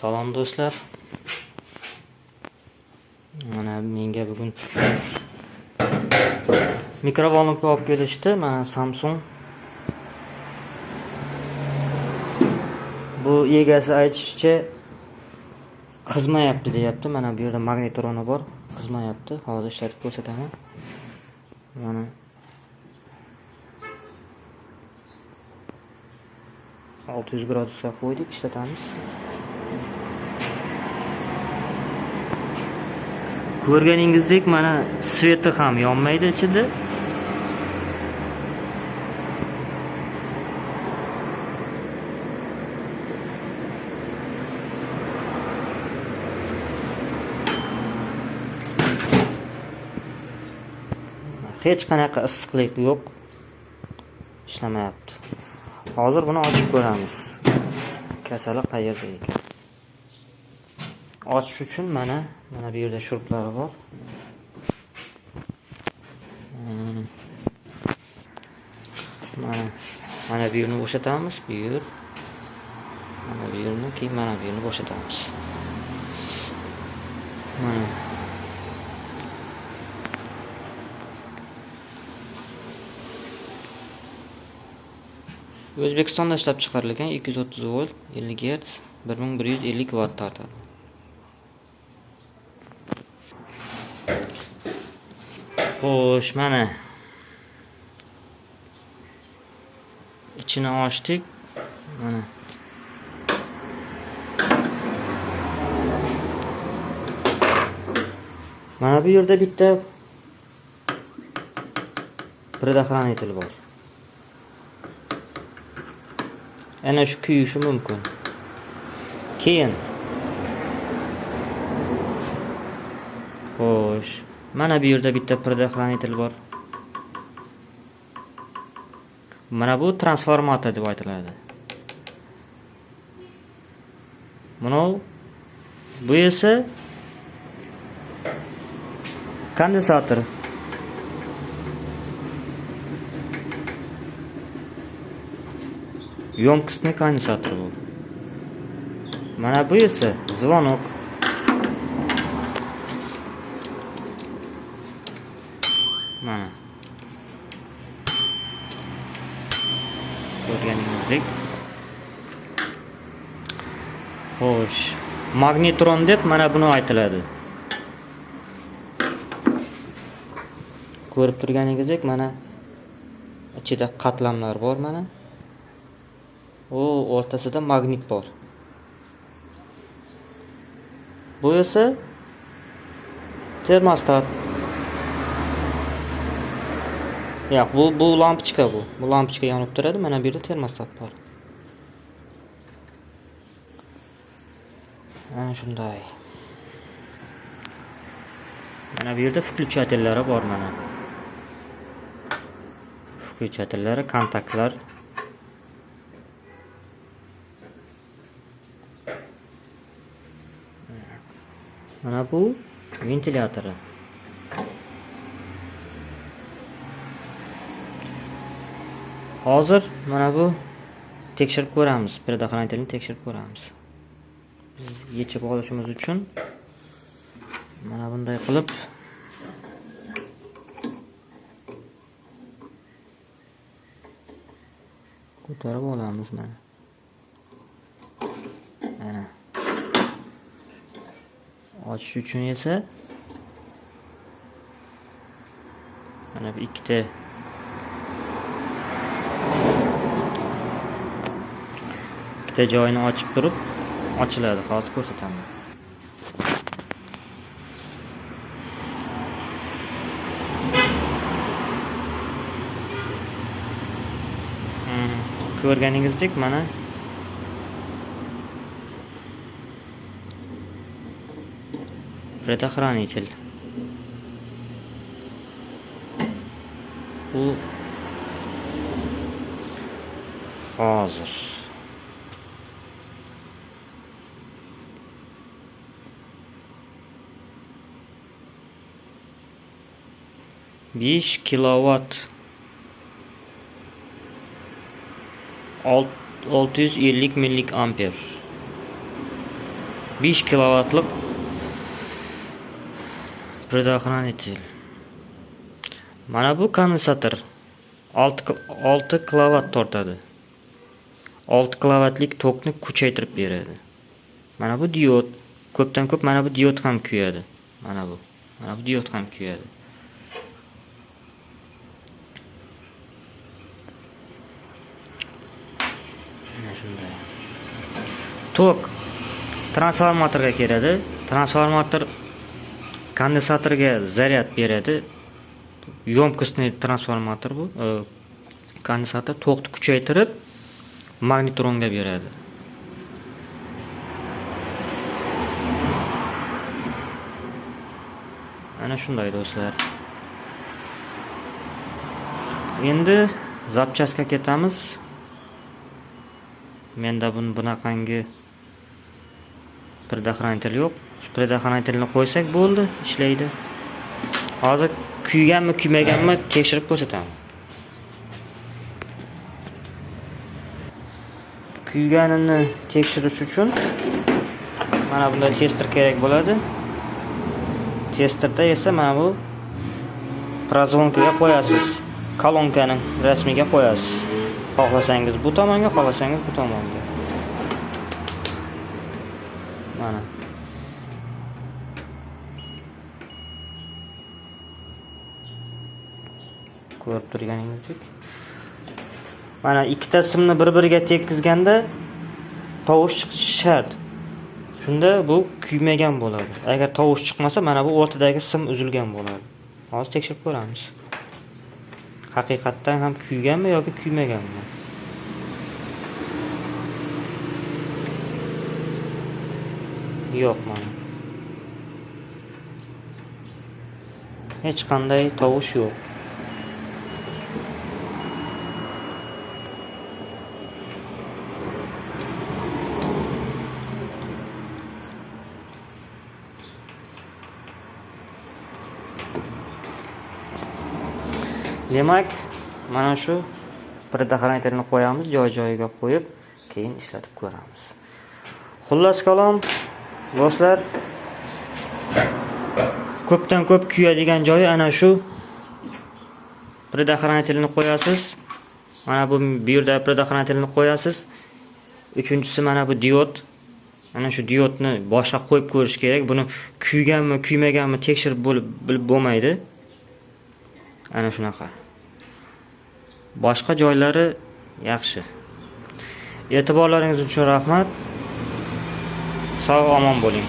Salom do'stlar. Mana menga bugun mikrovolnovka olib kelishdi. Mana Samsung. Bu egasi aytishicha qizmayapti deyapti. Mana bu yerda magnetroni bor, qizmayapti. Hozir ishlatib ko'rsataman. Mana 600 gradusga qo'ydik, ishlatamiz. Ko'rganingizdek mana sveti ham yonmaydi ichida. Hech qanaqa issiqlik yo'q. Ishlamayapti. Hozir buni ochib ko'ramiz. Kasali qayerda ekan? Ochish uchun mana bu yerda shurplari bor. Mana bu yerni bo'shatamiz, bu yer. Mana bu yerni, keyin mana bu yerni bo'shatamiz. Mana O'zbekistonda ishlab chiqarilgan 230 volt, 50 Hz, 1150 Watt tortadi. Xo'sh, mana ichini ochdik. Mana bu yerda bitta предохранитель bor. Ana shu kuyishi mumkin. Keyin xo'sh, mana bu yerda bitta предохранитель bor. Mana bu transformator deb aytiladi. Bu esa kondensator. Yonkisni kondensator bu. Mana bu esa zvonok. Mana ko'rganingizdek. Xo'sh, magnetron deb mana buni aytiladi. Ko'rib turganingizdek, mana ichida qatlamlar bor mana. O'rtasida magnit bor. Bu esa termostat. Yo'q, bu lampochka bu. Bu lampochka yonib turadi. Mana bu yerda termostat bor. Mana shunday. Mana bu yerda включательlari bor mana. Включательlari, kontaktlar. Mana bu ventilyatori. Hozir mana bu tekshirib ko'ramiz, предохранительni tekshirib ko'ramiz. Biz yechib olishimiz uchun mana bunday qilib ko'tarib olamiz mana. Mana ochish uchun esa mana bu ikkita joyini ochib turib ochiladi. Hozir ko'rsataman. Ko'rganingizdek mana предохранитель. Bu hozir 5 kilovat 650 milliamper. 5 kilovatlik предохранитель. Mana bu kondensator 6 kilovat tortadi. 6 kilovatlik tokni kuchaytirib beradi. Mana bu diod. Ko'pdan ko'p mana bu diod ham kuyadi. Mana bu diod ham kuyadi. Mana shunday. Tok transformatorga kiradi. Transformator kondensatorga zaryad beradi. Yomkostli transformator bu. Kondensator tokni kuchaytirib magnitronga beradi. Ana shunday do'stlar. Endi zapchastga ketamiz. Menda bunaqangi предохранитель yo'q. Shu предохранительni qo'ysak bo'ldi, ishlaydi. Hozir kuyganmi, kuymaganmi tekshirib ko'rsataman. Kuyganini tekshirish uchun mana bunday tester kerak bo'ladi. Testerda esa mana bu prozvonkaga qo'yasiz. Kolonkaning rasmiga qo'yasiz. Xohlasangiz bu tomonga, xohlasangiz bu tomonga. Mana. Ko'rib turganingizdek. Mana ikkita simni bir-biriga tekkizganda tovush chiqishi shart. Shunda bu kuymagan bo'ladi. Agar tovush chiqmasa, mana bu o'rtadagi sim uzilgan bo'ladi. Hozir tekshirib ko'ramiz. Haqiqatdan ham kuyganmi yoki kuymaganmi? Yo'q mana. Hech qanday tovush yo'q. Demak, mana shu предохранительni qo'yamiz, joy-joyiga qo'yib, keyin ishlatib ko'ramiz. Xullas kalom, do'stlar, ko'pdan ko'p kuyadigan joyi ana shu предохранительni qo'yasiz. Mana bu yerda предохранительni qo'yasiz. Uchinchisi mana bu diod. Ana shu diodni boshqa qo'yib ko'rish kerak. Buni kuyganmi, kuymaganmi tekshirib bilib bo'lmaydi. Ana shunaqa. Boshqa joylari yaxshi. E'tiborlaringiz uchun rahmat. Sog' omon bo'ling.